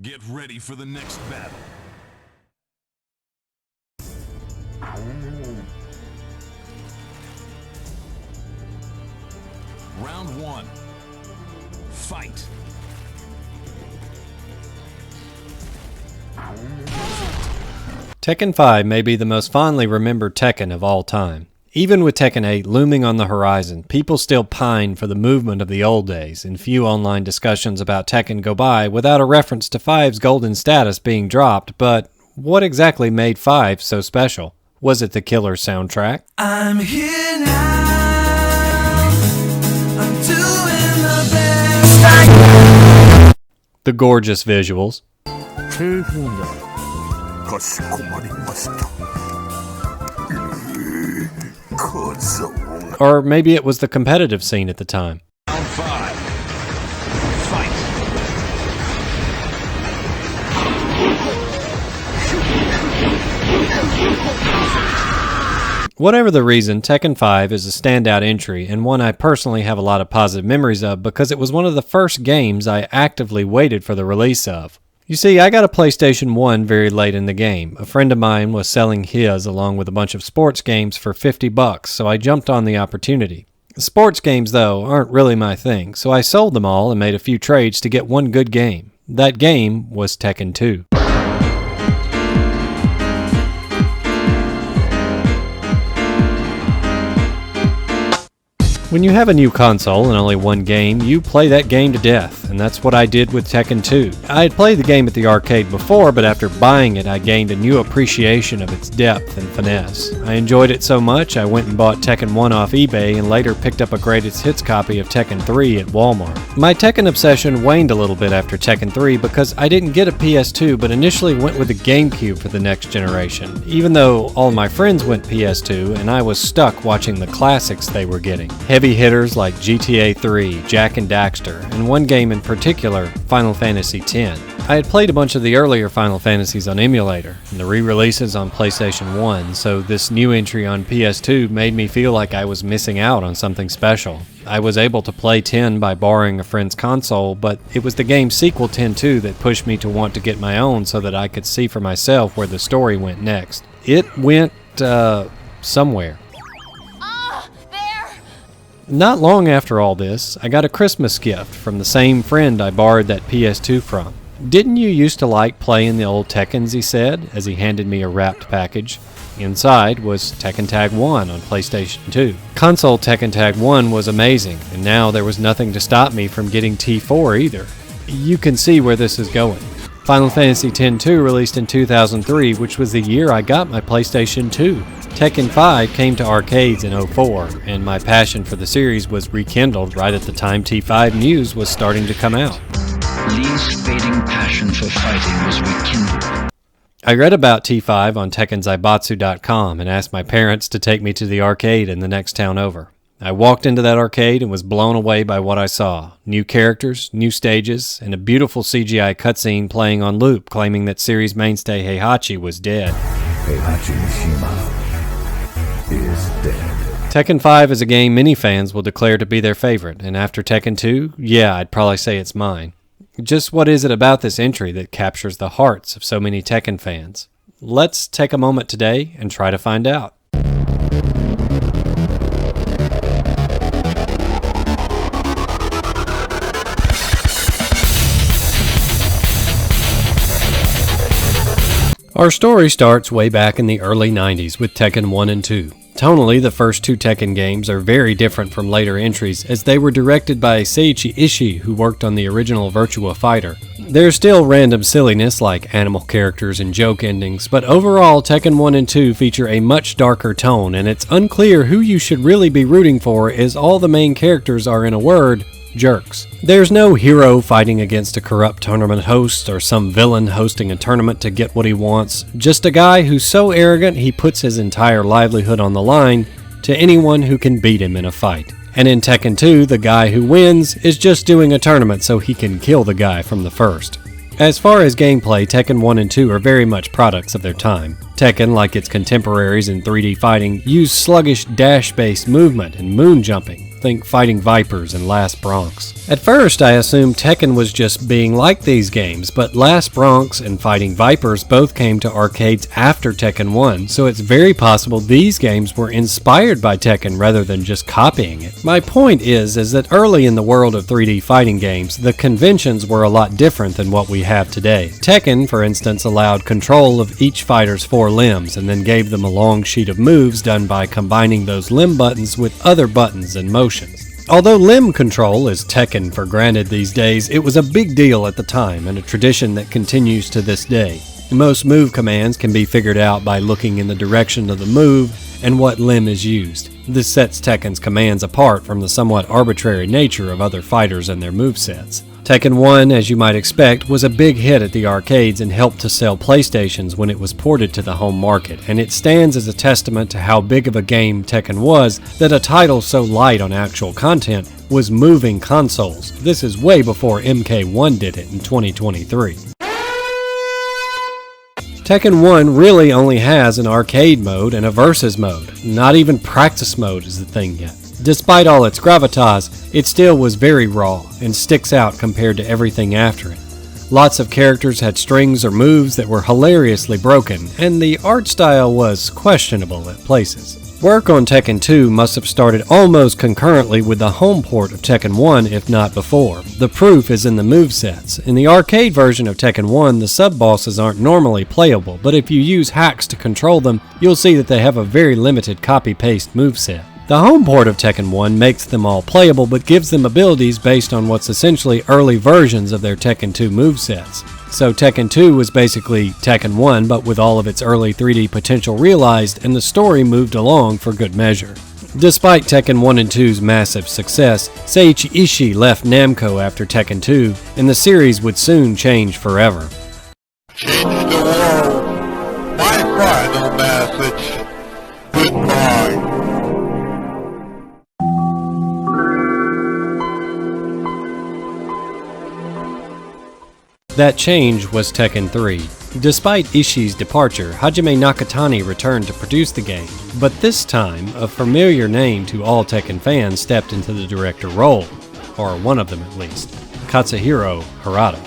Get ready for the next battle. Round 1. Fight. Tekken 5 may be the most fondly remembered Tekken of all time. Even with Tekken 8 looming on the horizon, people still pine for the movement of the old days, and few online discussions about Tekken go by without a reference to 5's golden status being dropped. But what exactly made 5 so special? Was it the killer soundtrack? I'm here now, I'm doing the best I can. The gorgeous visuals? Or maybe it was the competitive scene at the time. Round 5. Fight. Whatever the reason, Tekken 5 is a standout entry and one I personally have a lot of positive memories of because it was one of the first games I actively waited for the release of. You see, I got a PlayStation 1 very late in the game. A friend of mine was selling his along with a bunch of sports games for $50, so I jumped on the opportunity. Sports games, though, aren't really my thing, so I sold them all and made a few trades to get one good game. That game was Tekken 2. When you have a new console and only one game, you play that game to death, and that's what I did with Tekken 2. I had played the game at the arcade before, but after buying it, I gained a new appreciation of its depth and finesse. I enjoyed it so much, I went and bought Tekken 1 off eBay and later picked up a greatest hits copy of Tekken 3 at Walmart. My Tekken obsession waned a little bit after Tekken 3 because I didn't get a PS2, but initially went with the GameCube for the next generation, even though all my friends went PS2 and I was stuck watching the classics they were getting. Heavy hitters like GTA 3, Jak and Daxter, and one game in particular, Final Fantasy X. I had played a bunch of the earlier Final Fantasies on emulator, and the re-releases on PlayStation 1, so this new entry on PS2 made me feel like I was missing out on something special. I was able to play 10 by borrowing a friend's console, but it was the game's sequel 10-2 that pushed me to want to get my own so that I could see for myself where the story went next. It went, somewhere. Not long after all this, I got a Christmas gift from the same friend I borrowed that PS2 from. "Didn't you used to like playing the old Tekkens?" he said, as he handed me a wrapped package. Inside was Tekken Tag 1 on PlayStation 2. Console Tekken Tag 1 was amazing, and now there was nothing to stop me from getting T4 either. You can see where this is going. Final Fantasy X-2 released in 2003, which was the year I got my PlayStation 2. Tekken 5 came to arcades in 2004, and my passion for the series was rekindled right at the time T5 news was starting to come out. Lee's fading passion for fighting was rekindled. I read about T5 on TekkenZaibatsu.com and asked my parents to take me to the arcade in the next town over. I walked into that arcade and was blown away by what I saw. New characters, new stages, and a beautiful CGI cutscene playing on loop claiming that series mainstay Heihachi was dead. Heihachi Mishima is dead. Tekken 5 is a game many fans will declare to be their favorite, and after Tekken 2, yeah, I'd probably say it's mine. Just what is it about this entry that captures the hearts of so many Tekken fans? Let's take a moment today and try to find out. Our story starts way back in the early 90s with Tekken 1 and 2. Tonally, the first two Tekken games are very different from later entries as they were directed by Seiichi Ishii, who worked on the original Virtua Fighter. There's still random silliness like animal characters and joke endings, but overall Tekken 1 and 2 feature a much darker tone, and it's unclear who you should really be rooting for as all the main characters are, in a word, jerks. There's no hero fighting against a corrupt tournament host or some villain hosting a tournament to get what he wants, just a guy who's so arrogant he puts his entire livelihood on the line to anyone who can beat him in a fight. And in Tekken 2, the guy who wins is just doing a tournament so he can kill the guy from the first. As far as gameplay, Tekken 1 and 2 are very much products of their time. Tekken, like its contemporaries in 3D fighting, used sluggish dash-based movement and moon jumping. Think Fighting Vipers and Last Bronx. At first, I assumed Tekken was just being like these games, but Last Bronx and Fighting Vipers both came to arcades after Tekken 1, so it's very possible these games were inspired by Tekken rather than just copying it. My point is that early in the world of 3D fighting games, the conventions were a lot different than what we have today. Tekken, for instance, allowed control of each fighter's 4 limbs and then gave them a long sheet of moves done by combining those limb buttons with other buttons and motions. Although limb control is taken for granted these days, it was a big deal at the time and a tradition that continues to this day. Most move commands can be figured out by looking in the direction of the move and what limb is used. This sets Tekken's commands apart from the somewhat arbitrary nature of other fighters and their movesets. Tekken 1, as you might expect, was a big hit at the arcades and helped to sell PlayStations when it was ported to the home market, and it stands as a testament to how big of a game Tekken was that a title so light on actual content was moving consoles. This is way before MK1 did it in 2023. Tekken 1 really only has an arcade mode and a versus mode. Not even practice mode is the thing yet. Despite all its gravitas, it still was very raw and sticks out compared to everything after it. Lots of characters had strings or moves that were hilariously broken, and the art style was questionable at places. Work on Tekken 2 must have started almost concurrently with the home port of Tekken 1, if not before. The proof is in the movesets. In the arcade version of Tekken 1, the sub-bosses aren't normally playable, but if you use hacks to control them, you'll see that they have a very limited copy-paste moveset. The home port of Tekken 1 makes them all playable, but gives them abilities based on what's essentially early versions of their Tekken 2 movesets. So Tekken 2 was basically Tekken 1, but with all of its early 3D potential realized, and the story moved along for good measure. Despite Tekken 1 and 2's massive success, Seiichi Ishii left Namco after Tekken 2, and the series would soon change forever. Change the world. My final message. Goodbye. That change was Tekken 3. Despite Ishii's departure, Hajime Nakatani returned to produce the game, but this time, a familiar name to all Tekken fans stepped into the director role, or one of them at least, Katsuhiro Harada.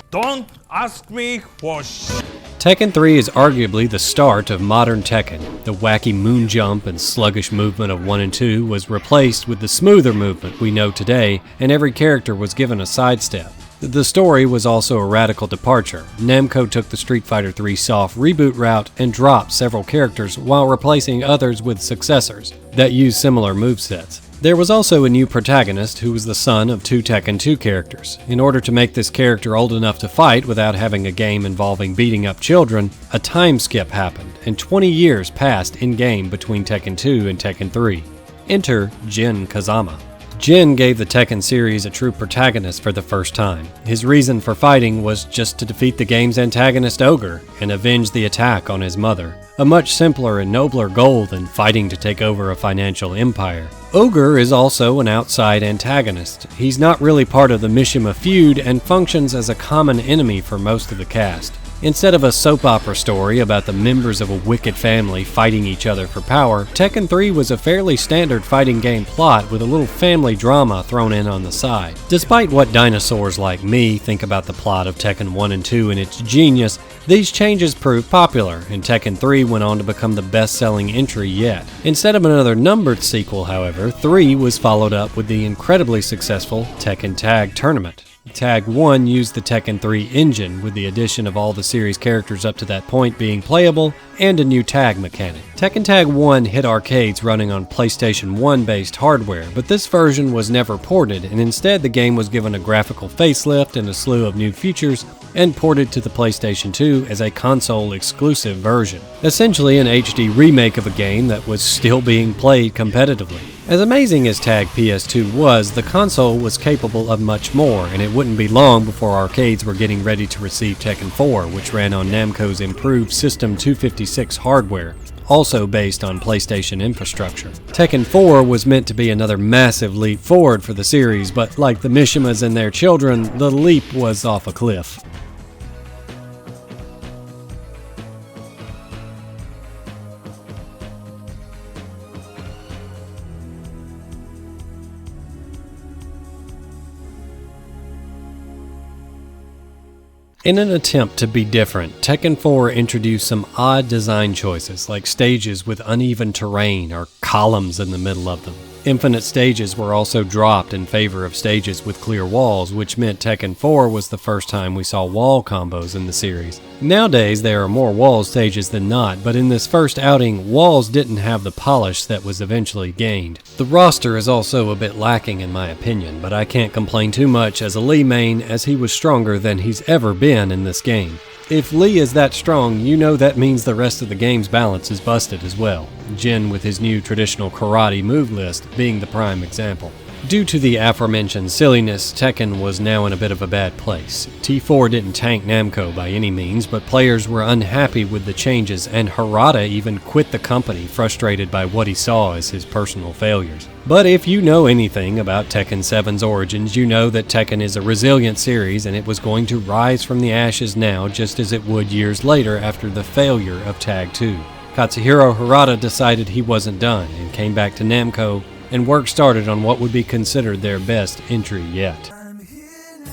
Don't ask me for Tekken 3 is arguably the start of modern Tekken. The wacky moon jump and sluggish movement of 1 and 2 was replaced with the smoother movement we know today, and every character was given a sidestep. The story was also a radical departure. Namco took the Street Fighter III soft reboot route and dropped several characters while replacing others with successors that used similar movesets. There was also a new protagonist who was the son of 2 Tekken 2 characters. In order to make this character old enough to fight without having a game involving beating up children, a time skip happened, and 20 years passed in-game between Tekken 2 and Tekken 3. Enter Jin Kazama. Jin gave the Tekken series a true protagonist for the first time. His reason for fighting was just to defeat the game's antagonist Ogre and avenge the attack on his mother. A much simpler and nobler goal than fighting to take over a financial empire. Ogre is also an outside antagonist. He's not really part of the Mishima feud and functions as a common enemy for most of the cast. Instead of a soap opera story about the members of a wicked family fighting each other for power, Tekken 3 was a fairly standard fighting game plot with a little family drama thrown in on the side. Despite what dinosaurs like me think about the plot of Tekken 1 and 2 and its genius, these changes proved popular, and Tekken 3 went on to become the best-selling entry yet. Instead of another numbered sequel, however, 3 was followed up with the incredibly successful Tekken Tag Tournament. Tag 1 used the Tekken 3 engine, with the addition of all the series characters up to that point being playable, and a new tag mechanic. Tekken Tag 1 hit arcades running on PlayStation 1 based hardware, but this version was never ported, and instead the game was given a graphical facelift and a slew of new features, and ported to the PlayStation 2 as a console-exclusive version. Essentially an HD remake of a game that was still being played competitively. As amazing as Tag PS2 was, the console was capable of much more, and it wouldn't be long before arcades were getting ready to receive Tekken 4, which ran on Namco's improved System 256 hardware, also based on PlayStation infrastructure. Tekken 4 was meant to be another massive leap forward for the series, but like the Mishimas and their children, the leap was off a cliff. In an attempt to be different, Tekken 4 introduced some odd design choices, like stages with uneven terrain or columns in the middle of them. Infinite stages were also dropped in favor of stages with clear walls, which meant Tekken 4 was the first time we saw wall combos in the series. Nowadays, there are more wall stages than not, but in this first outing, walls didn't have the polish that was eventually gained. The roster is also a bit lacking in my opinion, but I can't complain too much as a Lee main, as he was stronger than he's ever been in this game. If Lee is that strong, you know that means the rest of the game's balance is busted as well, Jin with his new traditional karate move list being the prime example. Due to the aforementioned silliness, Tekken was now in a bit of a bad place. T4 didn't tank Namco by any means, but players were unhappy with the changes, and Harada even quit the company, frustrated by what he saw as his personal failures. But if you know anything about Tekken 7's origins, you know that Tekken is a resilient series and it was going to rise from the ashes now just as it would years later after the failure of Tag 2. Katsuhiro Harada decided he wasn't done and came back to Namco, and work started on what would be considered their best entry yet. I'm here now.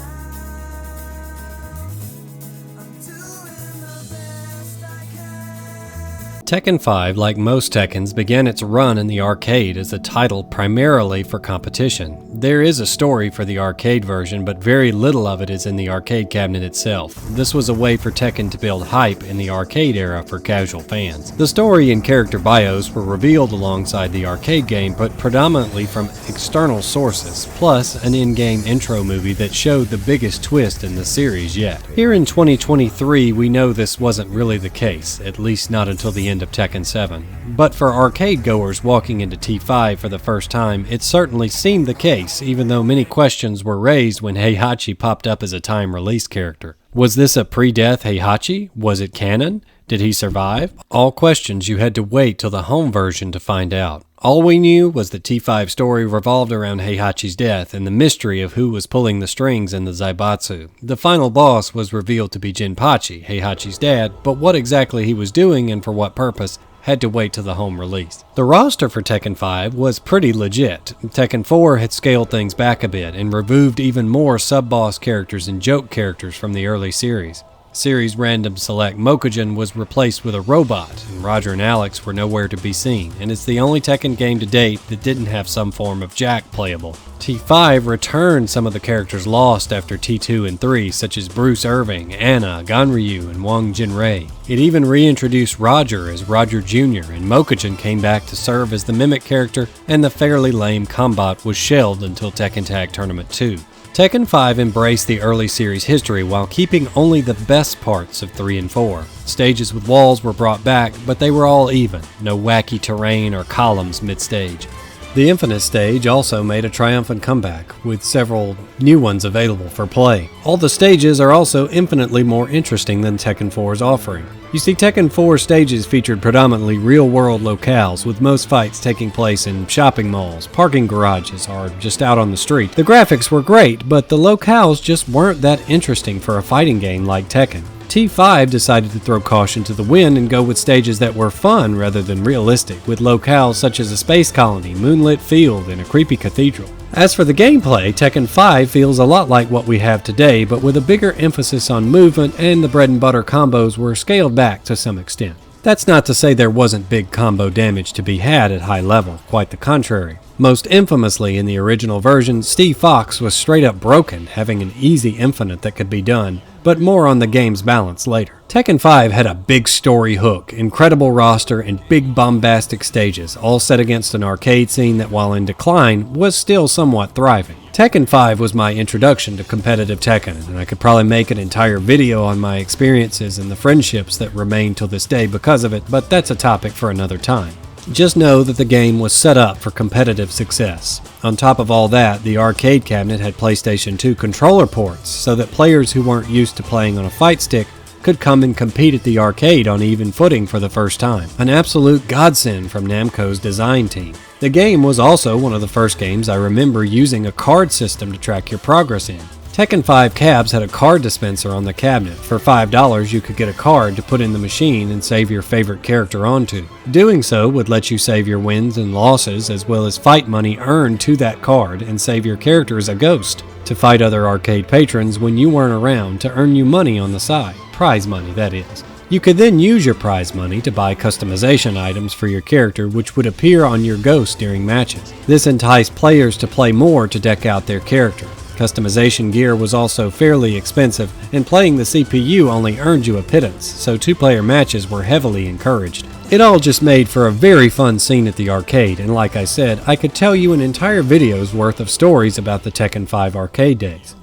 I'm doing the best I can. Tekken 5, like most Tekkens, began its run in the arcade as a title primarily for competition. There is a story for the arcade version, but very little of it is in the arcade cabinet itself. This was a way for Tekken to build hype in the arcade era for casual fans. The story and character bios were revealed alongside the arcade game, but predominantly from external sources, plus an in-game intro movie that showed the biggest twist in the series yet. Here in 2023, we know this wasn't really the case, at least not until the end of Tekken 7. But for arcade goers walking into T5 for the first time, it certainly seemed the case, even though many questions were raised when Heihachi popped up as a time-release character. Was this a pre-death Heihachi? Was it canon? Did he survive? All questions you had to wait till the home version to find out. All we knew was the T5 story revolved around Heihachi's death and the mystery of who was pulling the strings in the Zaibatsu. The final boss was revealed to be Jinpachi, Heihachi's dad, but what exactly he was doing and for what purpose had to wait till the home release. The roster for Tekken 5 was pretty legit. Tekken 4 had scaled things back a bit and removed even more sub-boss characters and joke characters from the early series. Series random select Mokujin was replaced with a robot, and Roger and Alex were nowhere to be seen, and it's the only Tekken game to date that didn't have some form of Jack playable. T5 returned some of the characters lost after T2 and 3, such as Bruce Irving, Anna, Ganryu, and Wang Jinrei. It even reintroduced Roger as Roger Jr., and Mokujin came back to serve as the Mimic character, and the fairly lame Combat was shelved until Tekken Tag Tournament 2. Tekken 5 embraced the early series history while keeping only the best parts of 3 and 4. Stages with walls were brought back, but they were all even, no wacky terrain or columns mid-stage. The Infinite stage also made a triumphant comeback, with several new ones available for play. All the stages are also infinitely more interesting than Tekken 4's offering. You see, Tekken 4 stages featured predominantly real-world locales, with most fights taking place in shopping malls, parking garages, or just out on the street. The graphics were great, but the locales just weren't that interesting for a fighting game like Tekken. T5 decided to throw caution to the wind and go with stages that were fun rather than realistic, with locales such as a space colony, moonlit field, and a creepy cathedral. As for the gameplay, Tekken 5 feels a lot like what we have today, but with a bigger emphasis on movement, and the bread and butter combos were scaled back to some extent. That's not to say there wasn't big combo damage to be had at high level, quite the contrary. Most infamously in the original version, Steve Fox was straight up broken, having an easy infinite that could be done, but more on the game's balance later. Tekken 5 had a big story hook, incredible roster, and big bombastic stages, all set against an arcade scene that, while in decline, was still somewhat thriving. Tekken 5 was my introduction to competitive Tekken, and I could probably make an entire video on my experiences and the friendships that remain till this day because of it, but that's a topic for another time. Just know that the game was set up for competitive success. On top of all that, the arcade cabinet had PlayStation 2 controller ports, so that players who weren't used to playing on a fight stick could come and compete at the arcade on even footing for the first time. An absolute godsend from Namco's design team. The game was also one of the first games I remember using a card system to track your progress in. Tekken 5 cabs had a card dispenser on the cabinet. For $5 you could get a card to put in the machine and save your favorite character onto. Doing so would let you save your wins and losses as well as fight money earned to that card and save your character as a ghost. To to fight other arcade patrons when you weren't around to earn you money on the side. Prize money, that is. You could then use your prize money to buy customization items for your character which would appear on your ghost during matches. This enticed players to play more to deck out their character. Customization gear was also fairly expensive, and playing the CPU only earned you a pittance, so two-player matches were heavily encouraged. It all just made for a very fun scene at the arcade, and like I said, I could tell you an entire video's worth of stories about the Tekken 5 arcade days.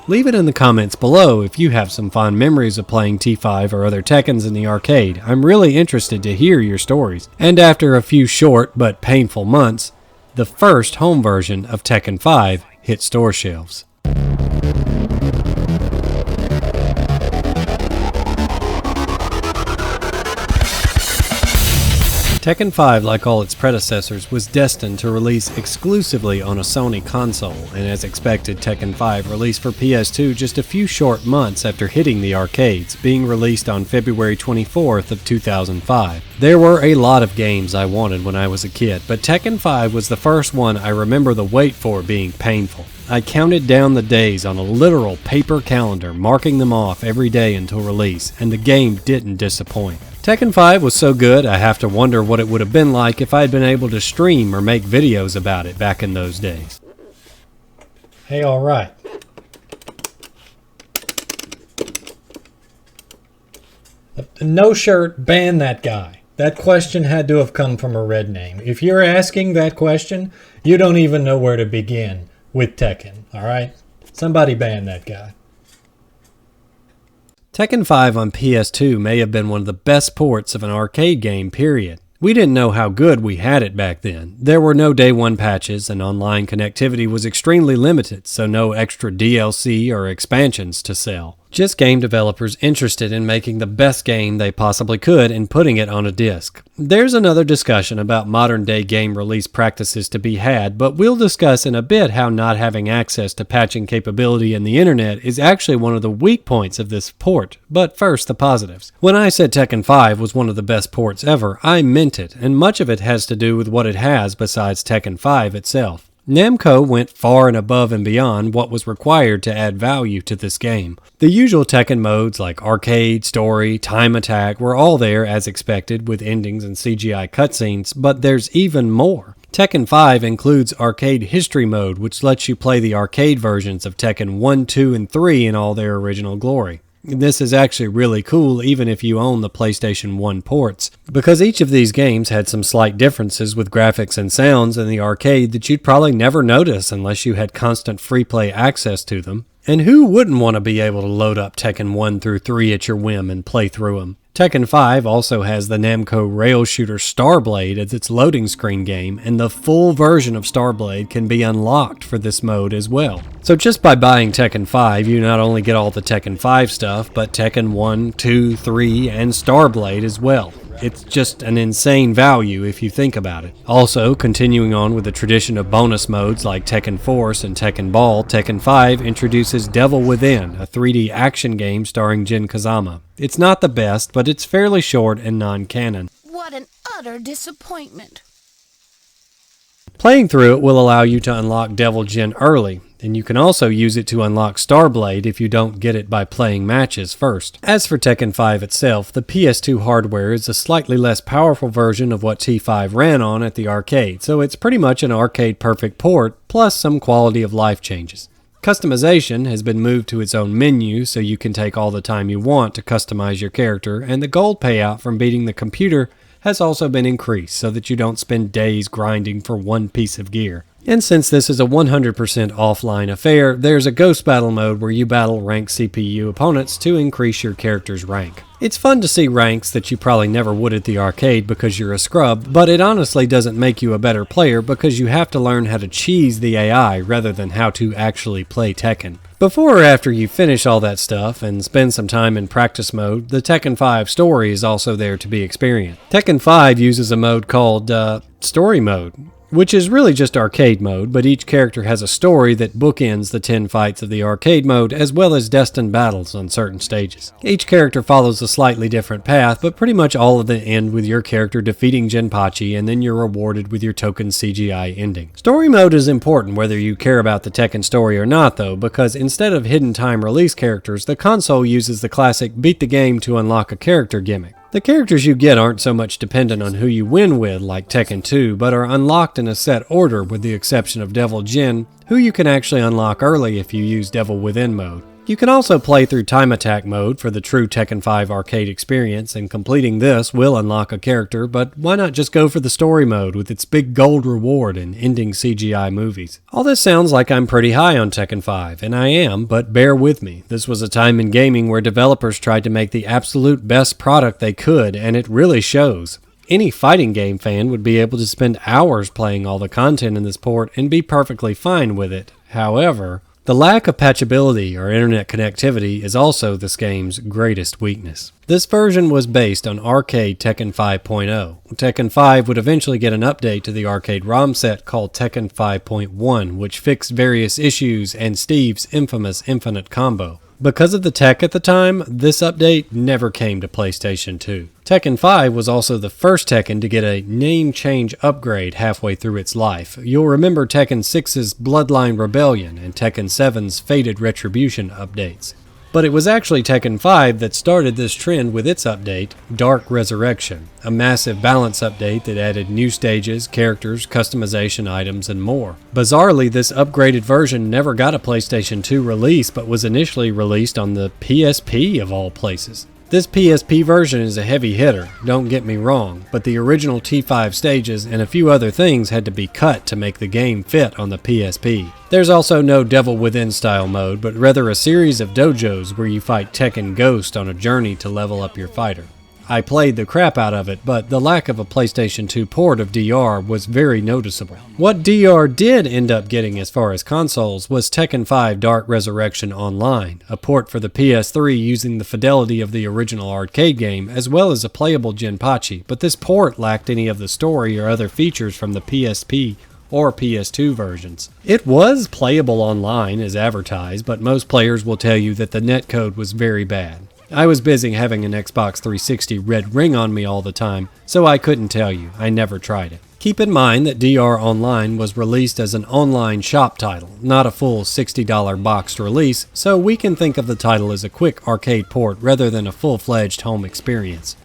Leave it in the comments below if you have some fond memories of playing T5 or other Tekkens in the arcade. I'm really interested to hear your stories. And after a few short but painful months, the first home version of Tekken 5 hit store shelves. Tekken 5, like all its predecessors, was destined to release exclusively on a Sony console, and as expected, Tekken 5 released for PS2 just a few short months after hitting the arcades, being released on February 24th of 2005. There were a lot of games I wanted when I was a kid, but Tekken 5 was the first one I remember the wait for being painful. I counted down the days on a literal paper calendar, marking them off every day until release, and the game didn't disappoint. Tekken 5 was so good, I have to wonder what it would have been like if I had been able to stream or make videos about it back in those days. Hey, alright. No shirt, ban that guy. That question had to have come from a red name. If you're asking that question, you don't even know where to begin with Tekken, alright? Somebody ban that guy. Tekken 5 on PS2 may have been one of the best ports of an arcade game, period. We didn't know how good we had it back then. There were no day one patches, and online connectivity was extremely limited, so no extra DLC or expansions to sell. Just game developers interested in making the best game they possibly could and putting it on a disc. There's another discussion about modern day game release practices to be had, but we'll discuss in a bit how not having access to patching capability in the internet is actually one of the weak points of this port. But first, the positives. When I said Tekken 5 was one of the best ports ever, I meant it, and much of it has to do with what it has besides Tekken 5 itself. Namco went far and above and beyond what was required to add value to this game. The usual Tekken modes like arcade, story, time attack were all there as expected with endings and CGI cutscenes, but there's even more. Tekken 5 includes Arcade History Mode, which lets you play the arcade versions of Tekken 1, 2, and 3 in all their original glory. This is actually really cool even if you own the PlayStation 1 ports, because each of these games had some slight differences with graphics and sounds in the arcade that you'd probably never notice unless you had constant free play access to them. And who wouldn't want to be able to load up Tekken 1 through 3 at your whim and play through them? Tekken 5 also has the Namco rail shooter Starblade as its loading screen game, and the full version of Starblade can be unlocked for this mode as well. So just by buying Tekken 5, you not only get all the Tekken 5 stuff, but Tekken 1, 2, 3, and Starblade as well. It's just an insane value if you think about it. Also, continuing on with the tradition of bonus modes like Tekken Force and Tekken Ball, Tekken 5 introduces Devil Within, a 3D action game starring Jin Kazama. It's not the best, but it's fairly short and non-canon. What an utter disappointment. Playing through it will allow you to unlock Devil Jin early, and you can also use it to unlock Starblade if you don't get it by playing matches first. As for Tekken 5 itself, the PS2 hardware is a slightly less powerful version of what T5 ran on at the arcade, so it's pretty much an arcade-perfect port, plus some quality of life changes. Customization has been moved to its own menu so you can take all the time you want to customize your character, and the gold payout from beating the computer has also been increased so that you don't spend days grinding for one piece of gear. And since this is a 100% offline affair, there's a ghost battle mode where you battle ranked CPU opponents to increase your character's rank. It's fun to see ranks that you probably never would at the arcade because you're a scrub, but it honestly doesn't make you a better player because you have to learn how to cheese the AI rather than how to actually play Tekken. Before or after you finish all that stuff and spend some time in practice mode, the Tekken 5 story is also there to be experienced. Tekken 5 uses a mode called Story Mode. which is really just arcade mode, but each character has a story that bookends the 10 fights of the arcade mode, as well as destined battles on certain stages. Each character follows a slightly different path, but pretty much all of them end with your character defeating Jinpachi, and then you're rewarded with your token CGI ending. Story mode is important whether you care about the Tekken story or not though, because instead of hidden time release characters, the console uses the classic beat the game to unlock a character gimmick. The characters you get aren't so much dependent on who you win with like Tekken 2, but are unlocked in a set order with the exception of Devil Jin, who you can actually unlock early if you use Devil Within mode. You can also play through Time Attack mode for the true Tekken 5 arcade experience, and completing this will unlock a character, but why not just go for the story mode with its big gold reward and ending CGI movies? All this sounds like I'm pretty high on Tekken 5, and I am, but bear with me. This was a time in gaming where developers tried to make the absolute best product they could, and it really shows. Any fighting game fan would be able to spend hours playing all the content in this port and be perfectly fine with it. However, the lack of patchability or internet connectivity is also this game's greatest weakness. This version was based on arcade Tekken 5.0. Tekken 5 would eventually get an update to the arcade ROM set called Tekken 5.1, which fixed various issues and Steve's infamous infinite combo. Because of the tech at the time, this update never came to PlayStation 2. Tekken 5 was also the first Tekken to get a name change upgrade halfway through its life. You'll remember Tekken 6's Bloodline Rebellion and Tekken 7's Fated Retribution updates. But it was actually Tekken 5 that started this trend with its update, Dark Resurrection, a massive balance update that added new stages, characters, customization items, and more. Bizarrely, this upgraded version never got a PlayStation 2 release, but was initially released on the PSP of all places. This PSP version is a heavy hitter, don't get me wrong, but the original T5 stages and a few other things had to be cut to make the game fit on the PSP. There's also no Devil Within style mode, but rather a series of dojos where you fight Tekken Ghost on a journey to level up your fighter. I played the crap out of it, but the lack of a PlayStation 2 port of DR was very noticeable. What DR did end up getting as far as consoles was Tekken 5 Dark Resurrection Online, a port for the PS3 using the fidelity of the original arcade game, as well as a playable Jinpachi, but this port lacked any of the story or other features from the PSP or PS2 versions. It was playable online as advertised, but most players will tell you that the netcode was very bad. I was busy having an Xbox 360 red ring on me all the time, so I couldn't tell you. I never tried it. Keep in mind that DR Online was released as an online shop title, not a full $60 boxed release, so we can think of the title as a quick arcade port rather than a full-fledged home experience.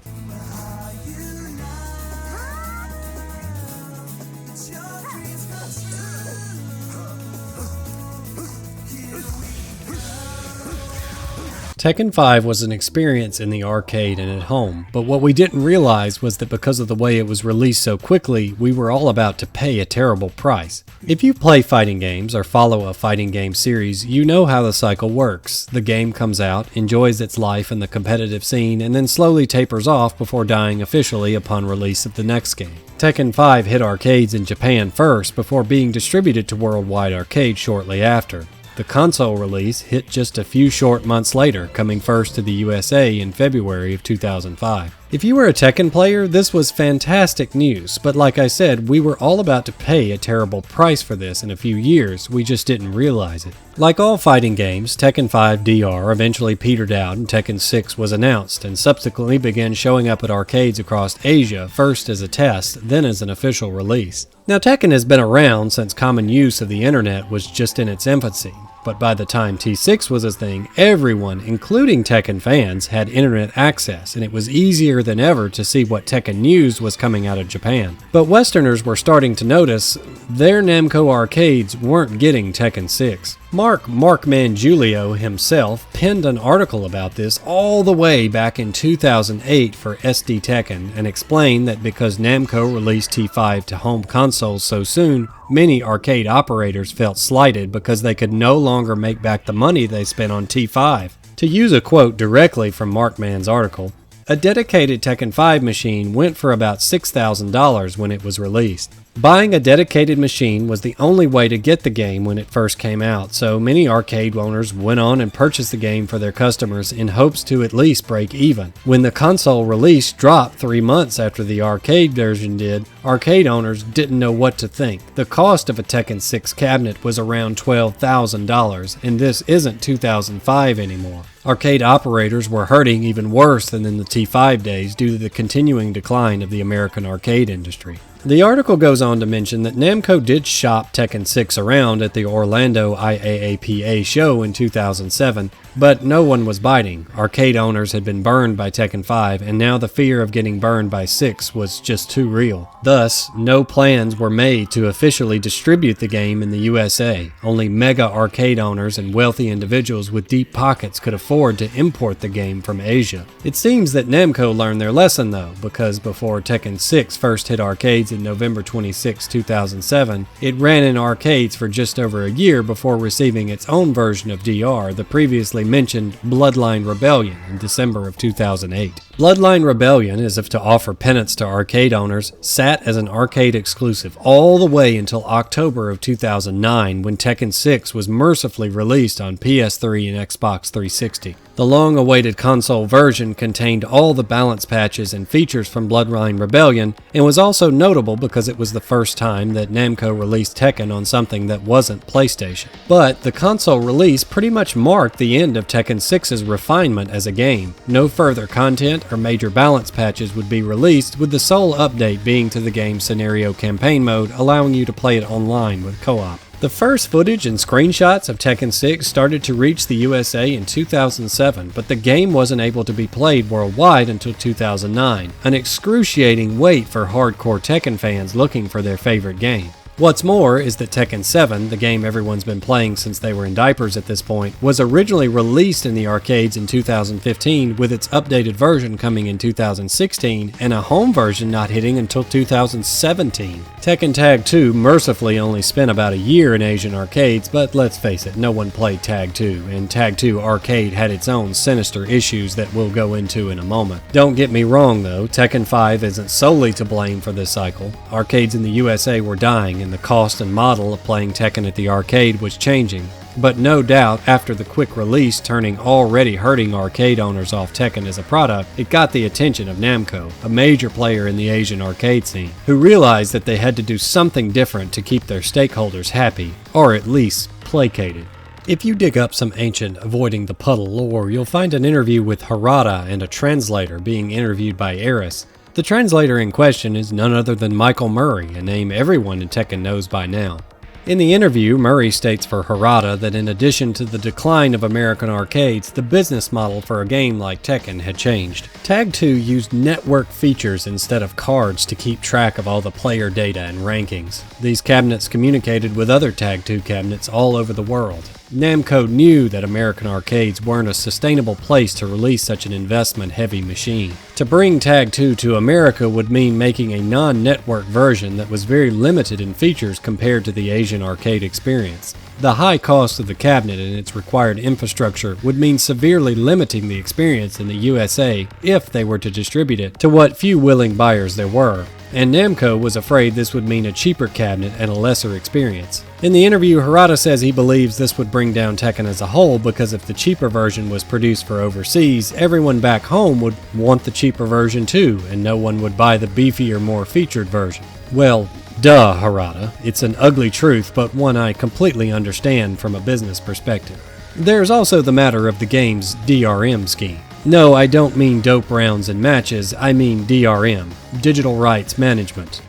Tekken 5 was an experience in the arcade and at home, but what we didn't realize was that because of the way it was released so quickly, we were all about to pay a terrible price. If you play fighting games or follow a fighting game series, you know how the cycle works. The game comes out, enjoys its life in the competitive scene, and then slowly tapers off before dying officially upon release of the next game. Tekken 5 hit arcades in Japan first before being distributed to worldwide arcade shortly after. The console release hit just a few short months later, coming first to the USA in February of 2005. If you were a Tekken player, this was fantastic news, but like I said, we were all about to pay a terrible price for this in a few years, we just didn't realize it. Like all fighting games, Tekken 5 DR eventually petered out and Tekken 6 was announced, and subsequently began showing up at arcades across Asia, first as a test, then as an official release. Now Tekken has been around since common use of the internet was just in its infancy. But by the time T6 was a thing, everyone, including Tekken fans, had internet access, and it was easier than ever to see what Tekken news was coming out of Japan. But Westerners were starting to notice their Namco arcades weren't getting Tekken 6. Markman Julio himself penned an article about this all the way back in 2008 for SD Tekken and explained that because Namco released T5 to home consoles so soon, many arcade operators felt slighted because they could no longer make back the money they spent on T5. To use a quote directly from Markman's article, "A dedicated Tekken 5 machine went for about $6,000 when it was released. Buying a dedicated machine was the only way to get the game when it first came out, so many arcade owners went on and purchased the game for their customers in hopes to at least break even. When the console release dropped 3 months after the arcade version did, arcade owners didn't know what to think. The cost of a Tekken 6 cabinet was around $12,000, and this isn't 2005 anymore. Arcade operators were hurting even worse than in the T5 days due to the continuing decline of the American arcade industry. The article goes on to mention that Namco did shop Tekken 6 around at the Orlando IAAPA show in 2007, but no one was biting. Arcade owners had been burned by Tekken 5, and now the fear of getting burned by 6 was just too real. Thus, no plans were made to officially distribute the game in the USA. Only mega arcade owners and wealthy individuals with deep pockets could afford to import the game from Asia. It seems that Namco learned their lesson though, because before Tekken 6 first hit arcades in November 26, 2007, it ran in arcades for just over a year before receiving its own version of DR, the previously mentioned Bloodline Rebellion, in December of 2008. Bloodline Rebellion, as if to offer penance to arcade owners, sat as an arcade exclusive all the way until October of 2009 when Tekken 6 was mercifully released on PS3 and Xbox 360. The long-awaited console version contained all the balance patches and features from Bloodline Rebellion and was also notable because it was the first time that Namco released Tekken on something that wasn't PlayStation. But the console release pretty much marked the end of Tekken 6's refinement as a game. No further content or major balance patches would be released, with the sole update being to the game's scenario campaign mode, allowing you to play it online with co-op. The first footage and screenshots of Tekken 6 started to reach the USA in 2007, but the game wasn't able to be played worldwide until 2009, an excruciating wait for hardcore Tekken fans looking for their favorite game. What's more is that Tekken 7, the game everyone's been playing since they were in diapers at this point, was originally released in the arcades in 2015, with its updated version coming in 2016, and a home version not hitting until 2017. Tekken Tag 2 mercifully only spent about a year in Asian arcades, but let's face it, no one played Tag 2, and Tag 2 Arcade had its own sinister issues that we'll go into in a moment. Don't get me wrong though, Tekken 5 isn't solely to blame for this cycle. Arcades in the USA were dying, and the cost and model of playing Tekken at the arcade was changing. But no doubt, after the quick release turning already hurting arcade owners off Tekken as a product, it got the attention of Namco, a major player in the Asian arcade scene, who realized that they had to do something different to keep their stakeholders happy, or at least placated. If you dig up some ancient Avoiding the Puddle lore, you'll find an interview with Harada and a translator being interviewed by Eris. The translator in question is none other than Michael Murray, a name everyone in Tekken knows by now. In the interview, Murray states for Harada that in addition to the decline of American arcades, the business model for a game like Tekken had changed. Tag 2 used network features instead of cards to keep track of all the player data and rankings. These cabinets communicated with other Tag 2 cabinets all over the world. Namco knew that American arcades weren't a sustainable place to release such an investment-heavy machine. To bring Tag 2 to America would mean making a non-network version that was very limited in features compared to the Asian arcade experience. The high cost of the cabinet and its required infrastructure would mean severely limiting the experience in the USA if they were to distribute it to what few willing buyers there were. And Namco was afraid this would mean a cheaper cabinet and a lesser experience. In the interview, Harada says he believes this would bring down Tekken as a whole because if the cheaper version was produced for overseas, everyone back home would want the cheaper version too, and no one would buy the beefier, more featured version. Well, duh, Harada. It's an ugly truth, but one I completely understand from a business perspective. There's also the matter of the game's DRM scheme. No, I don't mean dope rounds and matches, I mean DRM, Digital Rights Management,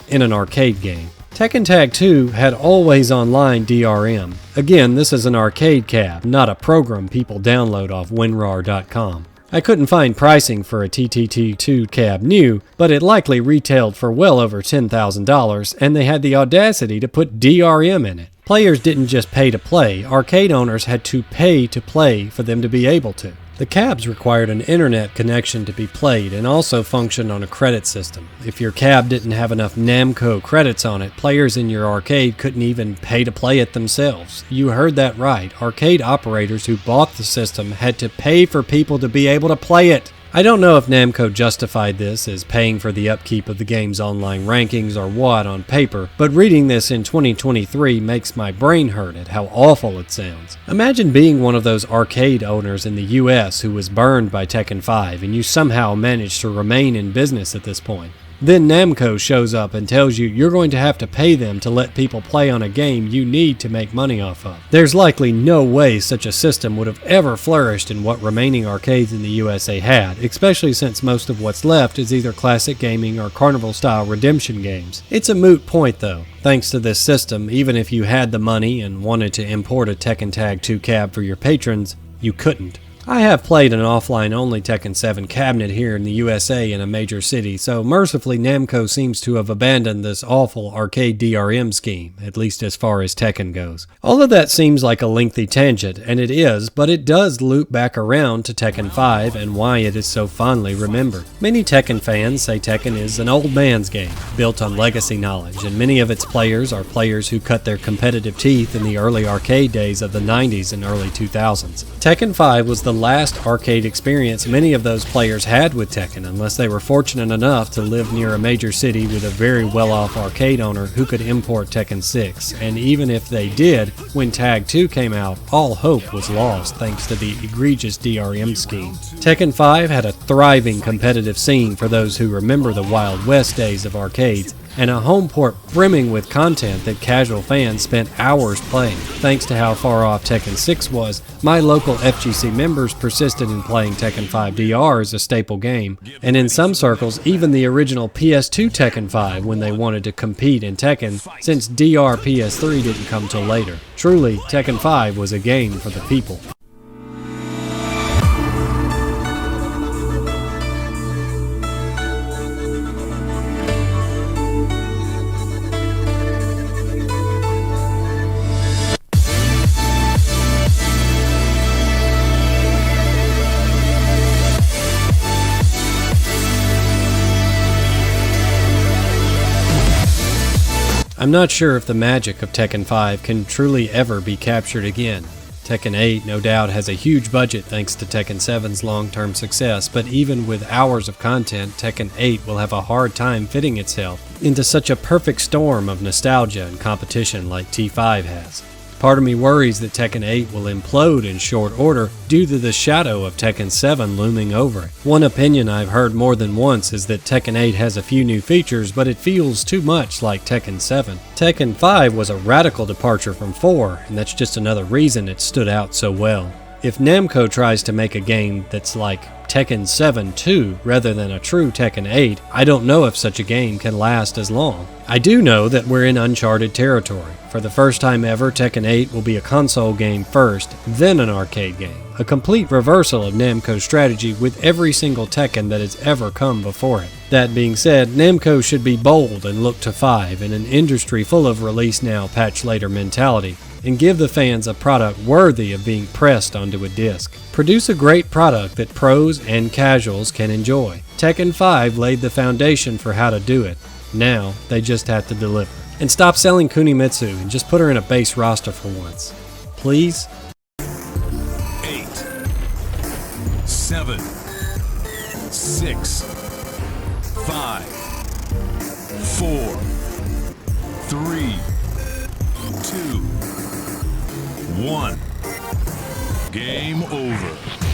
in an arcade game. Tekken Tag 2 had always online DRM. Again, this is an arcade cab, not a program people download off WinRAR.com. I couldn't find pricing for a TTT2 cab new, but it likely retailed for well over $10,000, and they had the audacity to put DRM in it. Players didn't just pay to play, arcade owners had to pay to play for them to be able to. The cabs required an internet connection to be played and also functioned on a credit system. If your cab didn't have enough Namco credits on it, players in your arcade couldn't even pay to play it themselves. You heard that right. Arcade operators who bought the system had to pay for people to be able to play it. I don't know if Namco justified this as paying for the upkeep of the game's online rankings or what on paper, but reading this in 2023 makes my brain hurt at how awful it sounds. Imagine being one of those arcade owners in the US who was burned by Tekken 5 and you somehow managed to remain in business at this point. Then Namco shows up and tells you you're going to have to pay them to let people play on a game you need to make money off of. There's likely no way such a system would have ever flourished in what remaining arcades in the USA had, especially since most of what's left is either classic gaming or carnival-style redemption games. It's a moot point though. Thanks to this system, even if you had the money and wanted to import a Tekken Tag 2 cab for your patrons, you couldn't. I have played an offline-only Tekken 7 cabinet here in the USA in a major city, so mercifully Namco seems to have abandoned this awful arcade DRM scheme, at least as far as Tekken goes. All of that seems like a lengthy tangent, and it is, but it does loop back around to Tekken 5 and why it is so fondly remembered. Many Tekken fans say Tekken is an old man's game, built on legacy knowledge, and many of its players are players who cut their competitive teeth in the early arcade days of the 90s and early 2000s. Tekken 5 was the last arcade experience many of those players had with Tekken, unless they were fortunate enough to live near a major city with a very well-off arcade owner who could import Tekken 6, and even if they did, when Tag 2 came out, all hope was lost thanks to the egregious DRM scheme. Tekken 5 had a thriving competitive scene for those who remember the Wild West days of arcades, and a home port brimming with content that casual fans spent hours playing. Thanks to how far off Tekken 6 was, my local FGC members persisted in playing Tekken 5 DR as a staple game, and in some circles even the original PS2 Tekken 5 when they wanted to compete in Tekken, since DR PS3 didn't come till later. Truly, Tekken 5 was a game for the people. I'm not sure if the magic of Tekken 5 can truly ever be captured again. Tekken 8 no doubt has a huge budget thanks to Tekken 7's long-term success, but even with hours of content, Tekken 8 will have a hard time fitting itself into such a perfect storm of nostalgia and competition like T5 has. Part of me worries that Tekken 8 will implode in short order due to the shadow of Tekken 7 looming over it. One opinion I've heard more than once is that Tekken 8 has a few new features, but it feels too much like Tekken 7. Tekken 5 was a radical departure from 4, and that's just another reason it stood out so well. If Namco tries to make a game that's like Tekken 7 2 rather than a true Tekken 8, I don't know if such a game can last as long. I do know that we're in uncharted territory. For the first time ever, Tekken 8 will be a console game first, then an arcade game. A complete reversal of Namco's strategy with every single Tekken that has ever come before it. That being said, Namco should be bold and look to 5 in an industry full of release now, patch later mentality, and give the fans a product worthy of being pressed onto a disc. Produce a great product that pros and casuals can enjoy. Tekken 5 laid the foundation for how to do it. Now, they just have to deliver. And stop selling Kunimitsu and just put her in a base roster for once. Please? 8, 7, 6, 5, 4, 3, 2, 1. Game over.